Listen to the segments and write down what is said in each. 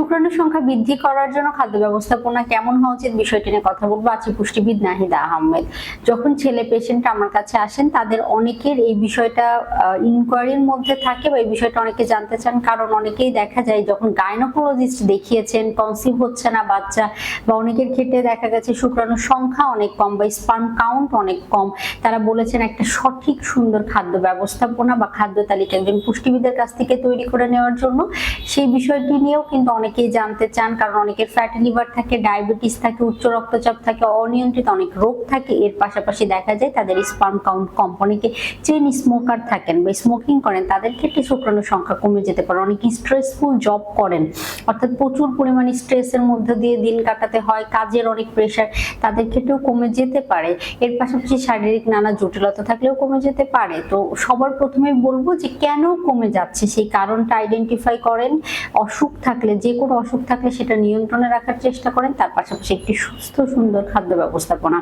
শুক্রাণুর সংখ্যা বৃদ্ধি করার জন্য খাদ্য ব্যবস্থাপনা কেমন হওয়া উচিত বিষয়টি নিয়ে কথা বলবো আছি পুষ্টিবিদ নাহিদা আহমেদ। যখন ছেলে পেশেন্ট আমার কাছে আসেন তাদের অনেকের এই বিষয়টা ইনকোয়ারির মধ্যে থাকে বা এই বিষয়টা অনেকে জানতে চান, কারণ অনেকেই দেখা যায় যখন গাইনোকোলজিস্ট দেখিয়েছেন কনসিভ হচ্ছে না বাচ্চা, বা অনেকের ক্ষেত্রে দেখা গেছে শুক্রাণুর সংখ্যা অনেক কম বা স্পার্ম কাউন্ট অনেক কম, তারা বলেছেন একটা সঠিক সুন্দর খাদ্য ব্যবস্থাপনা বা খাদ্য তালিকা একজন পুষ্টিবিদের কাছ থেকে তৈরি করে নেওয়ার জন্য সেই বিষয়টি নিয়েও কিন্তু অনেকেই জানতে চান। কারণ অনেকের ফ্যাটি লিভার থাকে, ডায়াবেটিস থাকে, উচ্চ রক্তচাপ থাকে, অনিয়ন্ত্রিত অনেক রোগ থাকে। এর পাশাপাশি দেখা যায় তাদের স্পার্ম কাউন্ট কম। অনেকে চেইন স্মোকার থাকেন বা স্মোকিং করেন, তাদের ক্ষেত্রে শুক্রাণুর সংখ্যা কমে যেতে পারে। অনেকে স্ট্রেসফুল জব করেন, অর্থাৎ প্রচুর পরিমাণে স্ট্রেসের মধ্যে দিয়ে দিন কাটাতে হয়, কাজের অনেক প্রেশার, তাদের ক্ষেত্রেও কমে যেতে পারে। এর পাশাপাশি শারীরিক নানা জটিলতা থাকলেও কমে যেতে পারে। তো সবার প্রথমে বলবো যে কেন কমে যাচ্ছে সেই কারণটা আইডেন্টিফাই করেন। অসুখ থাকলে, যে কোনো অসুখ থাকলে সেটা নিয়ন্ত্রণে রাখার চেষ্টা করেন। তার পাশাপাশি একটি সুস্থ সুন্দর খাদ্য ব্যবস্থাপনা,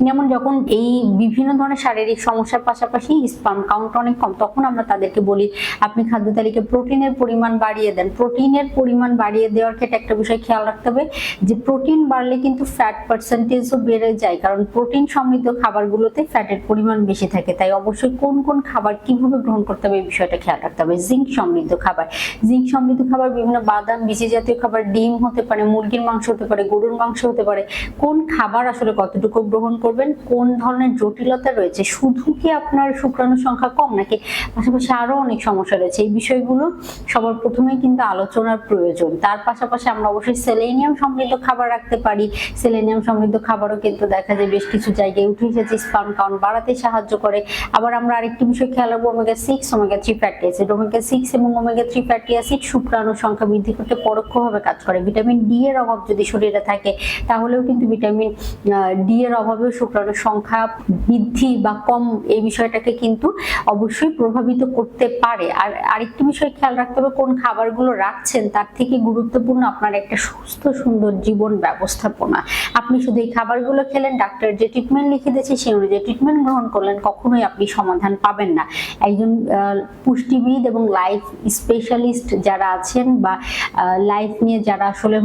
যেমন যখন এই বিভিন্ন ধরনের শারীরিক সমস্যার পাশাপাশি স্পার্ম কাউন্ট অনেক কম, তখন আমরা তাদেরকে বলি আপনি খাদ্য তালিকায় প্রোটিনের পরিমাণ বাড়িয়ে দেন। প্রোটিনের পরিমাণ বাড়িয়ে দেওয়ার ক্ষেত্রে একটা বিষয় খেয়াল রাখতে হবে যে প্রোটিন বাড়লে কিন্তু ফ্যাট পার্সেন্টেজও বেড়ে যায়, কারণ প্রোটিন সমৃদ্ধ খাবারগুলোতে ফ্যাটের পরিমাণ বেশি থাকে। তাই অবশ্যই কোন কোন খাবার কিভাবে গ্রহণ করতে হবে এই বিষয়টা খেয়াল রাখতে হবে। জিঙ্ক সমৃদ্ধ খাবার, জিঙ্ক সমৃদ্ধ খাবার বিভিন্ন বাদাম, বীজি জাতীয় খাবার, ডিম হতে পারে, মুরগির মাংস হতে পারে, গরুর মাংস হতে পারে। কোন খাবার আসলে কতটুকু গ্রহণ করবেন, কোন ধরনের জটিলতা রয়েছে, শুধু কি আপনার শুক্রাণুর সংখ্যা কম নাকি পাশাপাশি আরো অনেক সমস্যা রয়েছে, এই বিষয়গুলো সবার প্রথমে কিন্তু আলোচনার প্রয়োজন। তার পাশাপাশি আমরা অবশ্যই সেলেনিয়াম সমৃদ্ধ খাবার রাখতে পারি। সেলেনিয়াম সমৃদ্ধ খাবারও কিন্তু দেখা যায় বেশ কিছু জায়গায় উঠে এসেছে, স্পার্ম কাউন্ট বাড়াতে সাহায্য করে। আবার আমরা আরেকটি বিষয় খেয়াল রাখবো omega 6, omega 3 fatty acid. Omega 6 এবং ওমেগা 3 ফ্যাটি অ্যাসিড শুক্রাণুর সংখ্যা বৃদ্ধি করতে পরোক্ষভাবে কাজ করে। ভিটামিন ডি এর অভাব যদি শরীরে থাকে তাহলেও কিন্তু ভিটামিন ডি এর অভাবেও শুক্রাণুর সংখ্যা বৃদ্ধি বা কম এই বিষয়টাকে কিন্তু অবশ্যই প্রভাবিত করতে পারে। আর আরেকটি বিষয় খেয়াল রাখতে হবে কোন খাবারগুলো রাখছেন তার থেকে গুরুত্বপূর্ণ আপনার একটা সুস্থ সুন্দর জীবন ব্যবস্থাপনা। আপনি শুধু এই খাবারগুলো খেলেন, ডাক্তার যে ট্রিটমেন্ট লিখে দিয়েছে সেই অনুযায়ী ট্রিটমেন্ট গ্রহণ করলেন, কখনোই আপনি সমাধান পাবেন না। একজন পুষ্টিবিদ এবং লাইফ স্পেশালিস্ট যারা আছেন বা লাইফ নিয়ে যারা আসলে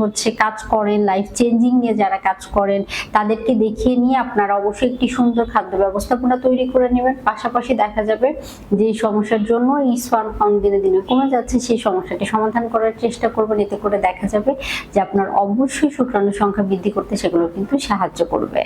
কাজ করেন, লাইফ চেঞ্জিং নিয়ে যারা কাজ করেন, তাদেরকে দেখিয়ে নিয়ে আপনারা অবশ্যই একটি সুন্দর খাদ্য ব্যবস্থাপনা তৈরি করে নেবেন। পাশাপাশি দেখা যাবে যে সমস্যার জন্য এই স্পার্ম কাউন্ট দিনে দিনে কমে যাচ্ছে, সেই সমস্যাটি সমাধান করার চেষ্টা করবেন। এতে করে দেখা যাবে যে আপনার অবশ্যই শুক্রাণুর সংখ্যা বৃদ্ধি করতে সেগুলো কিন্তু সাহায্য করবে।